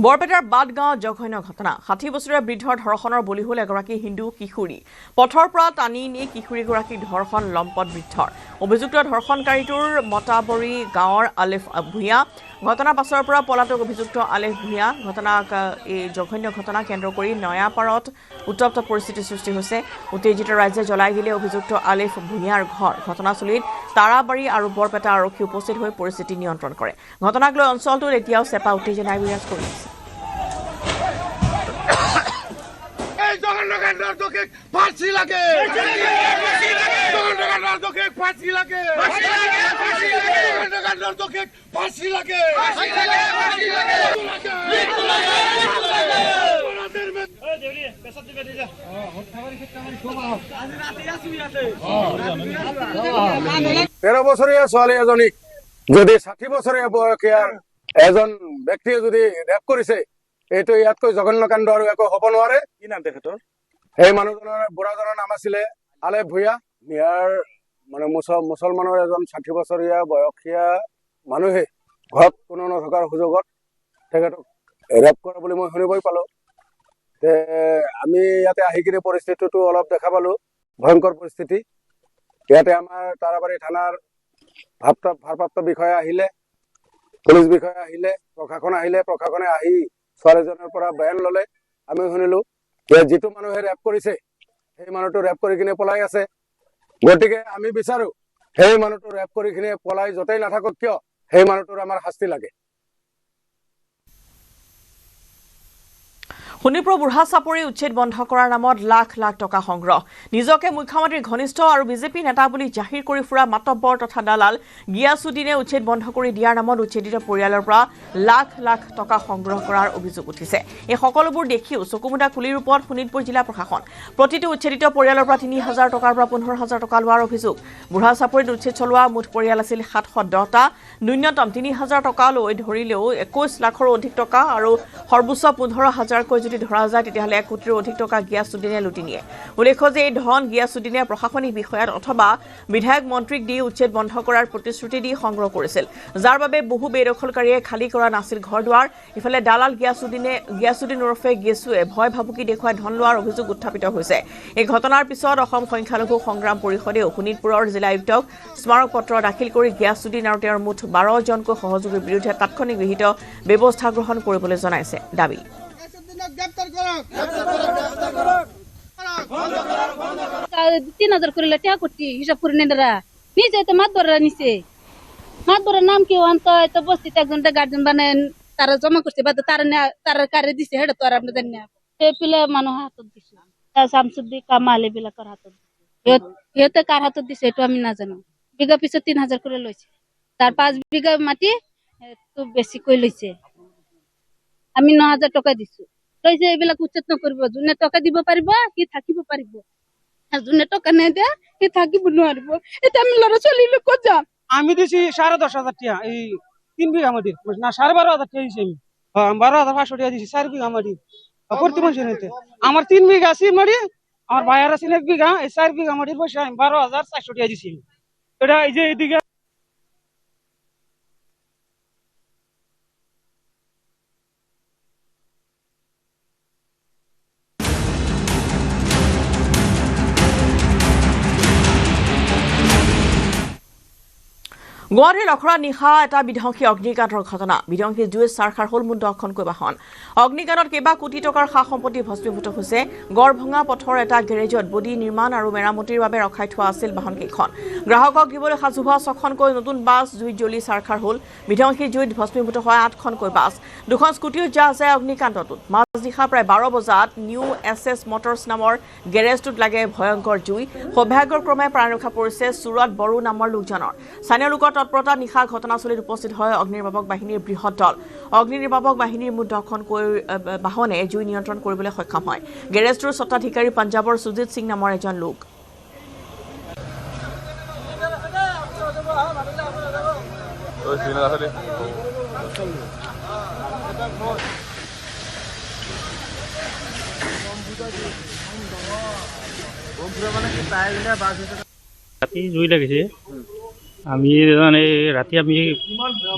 বৰপেটাৰ বাদগাঁও জঘন্য ঘটনা ৬০ বছৰীয়া বৃদ্ধৰ ধৰ্ষণৰ বলি হ'ল এগৰাকী হিন্দু কিশোৰী পথৰ পৰা টানি নি কিশোৰীগৰাকীক ধৰ্ষণ লম্পট বৃদ্ধৰ অভিযুক্ত ধৰ্ষণকাৰীটোৰ মতাবৰী গাঁৱৰ আলিফ ভূঞা ঘটনাৰ পাছৰ পৰা পলাতক অভিযুক্ত আলিফ ভূঞা ঘটনাক এই জঘন্য ঘটনা কেন্দ্ৰ কৰি নয়াপাৰত উত্তপ্ত পৰিস্থিতিৰ সৃষ্টি হৈছে উত্তেজিত ৰাইজে জ্বলাই দিলে অভিযুক্ত আলিফ ভূঞাৰ ঘৰ ঘটনাস্থলীত তাৰাবাৰী আৰু বৰপেটা আৰক্ষী উপস্থিত হৈ পৰিস্থিতি নিয়ন্ত্ৰণ কৰে ঘটনাক লৈ অঞ্চলটোত এতিয়াও চেপা উত্তেজনাই বিৰাজ কৰি আছে ফাঁসি লাগে ফাঁসি লাগে ফাঁসি লাগে তেৰো বছৰীয়া ছোৱালী এজনীক যদি ৬০ বছৰীয়া বয়সীয়াৰ এজন ব্যক্তিয়ে যদি ৰেপ কৰিছে এইটো ইয়াতকৈ জঘন্য কাণ্ড আৰু একো হ'ব নোৱাৰে। কি নাম তেখেতৰ? সেই মানুহজনৰ বুঢ়াজনৰ নাম আছিলে আলেফ ভূঞা। ইয়াৰ মানে মুছলমানৰ এজন ৬০ বছৰীয়া বয়সীয়া মানুহে ঘৰত কোনো নথকাৰ সুযোগত তেখেতক ৰেপ কৰা বুলি মই শুনিবই পালো। আমি ইয়াতে আহি কিনে পৰিস্থিতিটো অলপ দেখা পালো, ভয়ংকৰ পৰিস্থিতি। ইয়াতে আমাৰ তাৰাবাৰী থানাৰ ভাৰপ্ৰাপ্ত বিষয়া আহিলে, পুলিচ বিষয়া আহিলে, প্ৰশাসন আহিলে। প্ৰশাসনে আহি ছোৱালীজনৰ পৰা বয়ান ললে। আমি শুনিলো যে যিটো মানুহে ৰেপ কৰিছে সেই মানুহটো ৰেপ কৰি কিনে পলাই আছে। গতিকে আমি বিচাৰো সেই মানুহটো ৰেপ কৰি কিনে পলাই য'তেই নাথাকক কিয় সেই মানুহটোৰ আমাৰ শাস্তি লাগে। শোণিতপুৰ বুঢ়া চাপৰি উচ্ছেদ বন্ধ কৰাৰ নামত লাখ লাখ টকা সংগ্ৰহ নিজকে মুখ্যমন্ত্ৰীৰ ঘনিষ্ঠ আৰু বিজেপি নেতা বুলি জাহিৰ কৰি ফুৰা মাতব্বৰ তথা দালাল গিয়াছুদ্দিনে উচ্ছেদ বন্ধ কৰি দিয়াৰ নামত উচ্ছেদিত পৰিয়ালৰ পৰা লাখ লাখ টকা সংগ্ৰহ কৰাৰ অভিযোগ উঠিছে। এই সকলোবোৰ দেখিও চকুমুদা কুলিৰ ওপৰত শোণিতপুৰ জিলা প্ৰশাসন প্ৰতিটো উচ্ছেদিত পৰিয়ালৰ পৰা ৩,০০০ টকাৰ পৰা ১৫,০০০ টকা লোৱাৰ অভিযোগ। বুঢ়া চাপৰিত উচ্ছেদ চলোৱা মুঠ পৰিয়াল আছিল ৭১০টা। ন্যূনতম ৩,০০০ টকা লৈ ধৰিলেও ২১ লাখৰো অধিক টকা আৰু সৰ্বোচ্চ ১৫,০০০কৈ যদি ধৰা যায় তেতিয়াহ'লে ১ কোটিৰো অধিক টকা গিয়াছুদ্দিনে লুটি নিয়ে। উল্লেখ্য যে এই ধন গিয়াছুদ্দিনে প্ৰশাসনিক বিষয়াত অথবা বিধায়ক মন্ত্ৰীক দি উচ্ছেদ বন্ধ কৰাৰ প্ৰতিশ্ৰুতি দি সংগ্ৰহ কৰিছিল, যাৰ বাবে বহু বেদখলকাৰীয়ে খালী কৰা নাছিল ঘৰ দুৱাৰ। ইফালে দালাল গিয়াছুদ্দিন ওৰফে গেছুৱে ভয় ভাবুকি দেখুৱাই ধন লোৱাৰ অভিযোগ উত্থাপিত হৈছে। এই ঘটনাৰ পিছত অসম সংখ্যালঘু সংগ্ৰাম পৰিষদেও শোণিতপুৰৰ জিলা আয়ুক্তক স্মাৰক পত্ৰ দাখিল কৰি গিয়াছুদ্দিন আৰু তেওঁৰ মুঠ ১২জনকৈ সহযোগীৰ বিৰুদ্ধে তাৎক্ষণিক বিহিত ব্যৱস্থা গ্ৰহণ কৰিবলৈ জনাইছে দাবী। ৩,০০০ করে লেখা করছি হিসাব করে নেরা নিজে তো মাছ ধরা নিছে। মাছ ধরার নাম কেউ আনতো তো বস্তিতে একজনটা গার্জেন বানায় তারা জমা করছে বা তারা কারে দিছে হেটা তো আর আমরা জানি না। সে পিলে মানুষ হাতত দিছে শামসুদ্দিন কামাল এবিলাকর হাতত ইহতে কার হাতত দিছে এটা আমি না জানো। বিঘা পিছু ৩,০০০ করে লইছে, তার ৫ বিঘা মাটি তো বেশি কই লইছে। আমি ৯,০০০ টাকা দিছো। যে এইবিলাক উচ্ছেদ নকৰিব, যোনে টকা দিব পাৰিব সি থাকিব পাৰিব আৰু যোনে টকা নিদিয়ে সি থাকিব নোৱাৰিব। এতিয়া আমি ল'ৰা ছোৱালী ক'ত যাম? আমি দিছি ১০,৫০০ টাকা এই ৩ বিঘা মাটি না ১২,৫০০ টাকা দিছি আমি। ১২,৫০০ টাকা দিছি ৪ বিঘা মাটি প্রতি মাসের হইতে। আমার ৩ বিঘা আছে মাটি, আমার ভাইয়ার আছে ১ বিঘা, এই ৪ বিঘা মাটির পয়সা আমি ১২,৪০০ টাকা দিছি। এটা এই যে এইদিকে গুৱাহাটীৰ লখৰা নিশা এটা বিধ্বংসী অগ্নিকাণ্ডৰ ঘটনা। বিধ্বংসী জুইত চাৰখাৰ হ'ল মুঠ 10খনকৈ বাহন। অগ্নিকাণ্ডত কেইবা কোটি টকাৰ সা সম্পত্তি ভস্মীভূত হৈছে। গড়ভঙা পথৰ এটা গেৰেজত বডি নিৰ্মাণ আৰু মেৰামতিৰ বাবে ৰখাই থোৱা আছিল বাহনকেইখন। গ্ৰাহকক দিবলৈ সাজু হোৱা 6খনকৈ নতুন বাছ জুইত জ্বলি চাৰখাৰ হ'ল। বিধ্বংসী জুইত ভস্মীভূত হয় 8খনকৈ বাছ। 2খন স্কুটিও জাহ যায় অগ্নিকাণ্ডটোত। মাজনিশা প্ৰায় 12 বজাত নিউ SS মটৰ্ছ নামৰ গেৰেজটোত লাগে ভয়ংকৰ জুই। সৌভাগ্যক্ৰমে প্ৰাণ ৰক্ষা পৰিছে সুৰত বড়ো নামৰ লোকজনৰ। স্থানীয় লোকৰ তৎপৰতা নিশা ঘটনাস্থলীত উপস্থিত হয় অগ্নিনিৰ্বাপক বাহিনীৰ বৃহৎ দল। অগ্নিনিৰ্বাপক বাহিনীৰ মুঠ 10খনকৈ বাহনে জুই নিয়ন্ত্ৰণ কৰিবলৈ সক্ষম হয়। গেৰেজটোৰ স্বত্বাধিকাৰী পঞ্জাৱৰ সুজিত সিং নামৰ এজন লোক। ৰাতি জুই লাগিছে আমি মানে ৰাতি আমি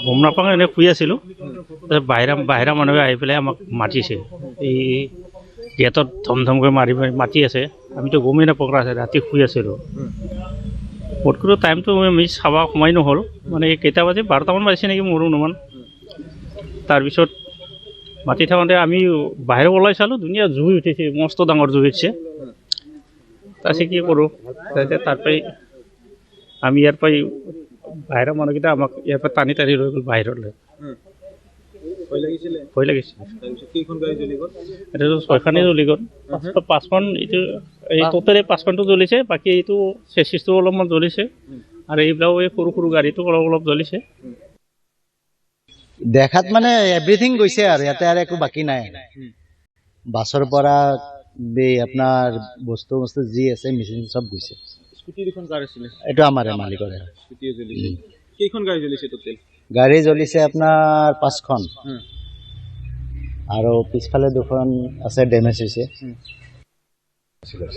গম নাপাওঁ এনে শুই আছিলোঁ বাহিৰা মানুহে আহি পেলাই আমাক মাতিছে এই গেটত ধমধমকৈ মাতি আছে আমিতো গমেই নাপাওঁ ৰাতি শুই আছিলোঁ পটককৈ টাইমটো আমি চাব সময় নহ'ল মানে কেইটা বাজি 12টামান বাজিছে নেকি মোৰো অনুমান তাৰপিছত মাতি থাকোঁতে আমি বাহিৰত ওলাই চালোঁ ধুনীয়া জুই উঠিছে মস্ত ডাঙৰ জুই উঠিছে তাৰপিছত কি কৰোঁ তাৰপৰাই আমি ইয়াৰ পৰাই বাহিৰৰ মানুহকেইটা আমাক ইয়াৰ পৰা টানি টানি লৈ গ'ল বাহিৰলৈ ভয় লাগিছিলে এইটো 6খনেই জ্বলি গ'ল 5খন এইটো এই টোটেলি 5খনটো জ্বলিছে বাকী এইটো চেচিছটো অলপমান জ্বলিছে আৰু এইবিলাকো এই সৰু সৰু গাড়ীটো অলপ জ্বলিছে দেখাত মানে এভৰিথিং গৈছে আৰু ইয়াতে আৰু একো বাকী নাই বাছৰ পৰা আপোনাৰ বস্তু যি আছে মেচিন চব গৈছে এইটো আমাৰ মালিকৰে গাড়ী জ্বলিছে আপোনাৰ 5খন আৰু পিছফালে 2খন আছে ডেমেজ হৈছে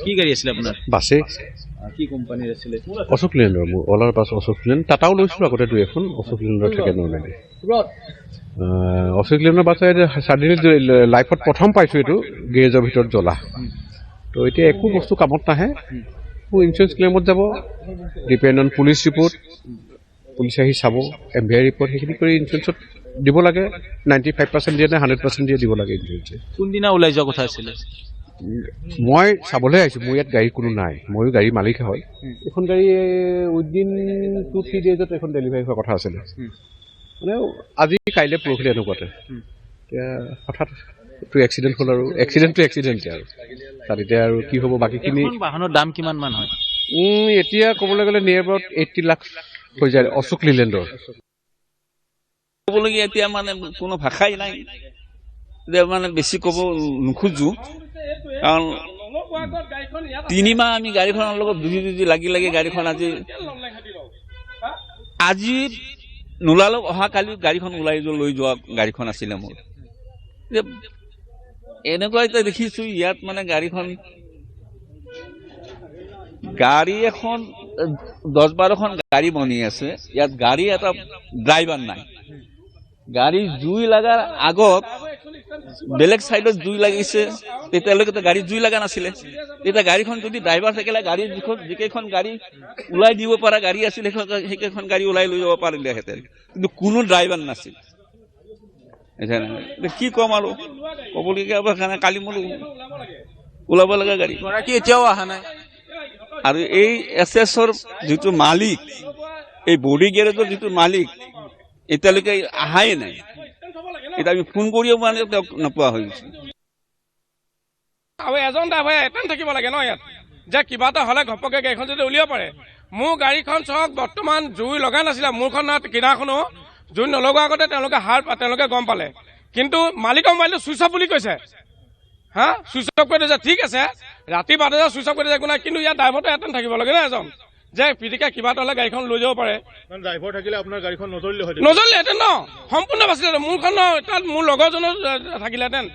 কি গাড়ী আছিলে আপোনাৰ বাছে কি কোম্পানীৰ আছিলে অশোক লেণ্ডৰ মোৰ অলাৰ বাছ অশোক লেণ্ড টাটাও লৈছিলোঁ আগতে 2এখন অশোক লেণ্ডৰ থাকে নৰ্মেলি অশোক লেণ্ডৰ বাছ ছাডেনলি লাইফত প্ৰথম পাইছোঁ এইটো গেৰেজৰ ভিতৰত জ্বলা তো এতিয়া একো বস্তু কামত নাহে মোৰ ইঞ্চুৰেঞ্চ ক্লেইমত যাব ডিপেণ্ড অন পুলিচ ৰিপৰ্ট পুলিচে আহি চাব MVI ৰিপৰ্ট সেইখিনি কৰি ইঞ্চুৰেঞ্চত দিব লাগে 95% দিয়ে নে 100% দিয়ে দিব লাগে ইঞ্চুৰেঞ্চে কোনদিনা ওলাই যোৱা কথা আছিলে মই চাবলৈ আহিছোঁ মোৰ ইয়াত গাড়ী কোনো নাই ময়ো গাড়ীৰ মালিকে হয় এখন গাড়ী উইদিন 2-3 ডেজত এখন ডেলিভাৰী হোৱাৰ কথা আছিলে মানে আজি কাইলৈ পৰহিলে এনেকুৱাতে এতিয়া হঠাৎ এইটো এক্সিডেণ্ট হ'ল আৰু এক্সিডেণ্টে আৰু তাত এতিয়া আৰু কি হ'ব বাকীখিনি বাহনৰ দাম কিমান মান হয় এতিয়া ক'বলৈ গ'লে নিয়েৰ এবাউট 80 লাখ হৈ যায় অশোক লিলেণ্ডৰ ক'বলগীয়া এতিয়া মানে কোনো ভাষাই নাই মানে বেছি ক'ব নোখোজো কাৰণ 3 মাহ আমি গাড়ীখনৰ লগত যুঁজি লাগি গাড়ীখন আজি নোলালেও অহাকালি গাড়ীখন ওলাই লৈ যোৱা গাড়ীখন আছিলে মোৰ এনেকুৱা এটা দেখিছোঁ ইয়াত মানে গাড়ী এখন 10-12খন গাড়ী বনি আছে ইয়াত গাড়ী এটা ড্ৰাইভাৰ নাই গাড়ী জুই লগাৰ আগত বেলেগ সাইডত জুই লাগিছে তেতিয়ালৈকে গাড়ী জুই লগা নাছিলে তেতিয়া গাড়ীখন যদি ড্ৰাইভাৰ থাকিলে গাড়ী যিকেইখন গাড়ী ওলাই দিব পৰা গাড়ী আছিল সেইকেইখন গাড়ী ওলাই লৈ যাব পাৰিলেহেঁতেন কিন্তু কোনো ড্ৰাইভাৰ নাছিল কি ক'ম আৰু ক'বলগীয়া কালি মোৰ ওলাব লগা গাড়ী গৰাকী এতিয়াও অহা নাই আৰু এই এছএছৰ যিটো মালিক এই বডি গেৰেজৰ যিটো মালিক এতিয়ালৈকে অহাই নাই এতিয়া আমি ফোন কৰিও মানে তেওঁক নোপোৱা হৈ গৈছে আৰু এজন ড্ৰাইভাৰে এটেণ্ড থাকিব লাগে ন ইয়াত যে কিবা এটা হ'লে ঘপকে গাড়ীখন যদি উলিয়াব পাৰে মোৰ গাড়ীখন চাওক বৰ্তমান জুই লগা নাছিলে মোৰখন কিনাখনো জুই নলগোৱাৰ আগতে তেওঁলোকে গম পালে কিন্তু মালিকৰ মোবাইলটো চুইচ অফ বুলি কৈছে চুইচ অফ কৰি দিছে ঠিক আছে ৰাতি 12 বজাত চুইচ অফ কৰি দিছে একো নাই কিন্তু ইয়াত ড্ৰাইভাৰটো এটেণ্ড থাকিব লাগে ন এজন যে পিটিকে কিবা এটা হ'লে গাড়ীখন লৈ যাব পাৰে ড্ৰাইভাৰ থাকিলে আপোনাৰ গাড়ীখন নজ্বলিলেহেঁতেন ন সম্পূৰ্ণ বাচিলে মোৰখন তাত মোৰ লগৰজনৰ থাকিলেহেঁতেন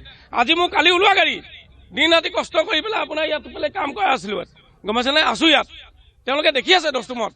আজি মোৰ কালি ওলোৱা গাড়ী দিন ৰাতি কষ্ট কৰি পেলাই আপোনাৰ ইয়াত কাম কৰা আছিলোঁ গম পাইছেনে আছোঁ ইয়াত তেওঁলোকে দেখি আছে দস্তুমত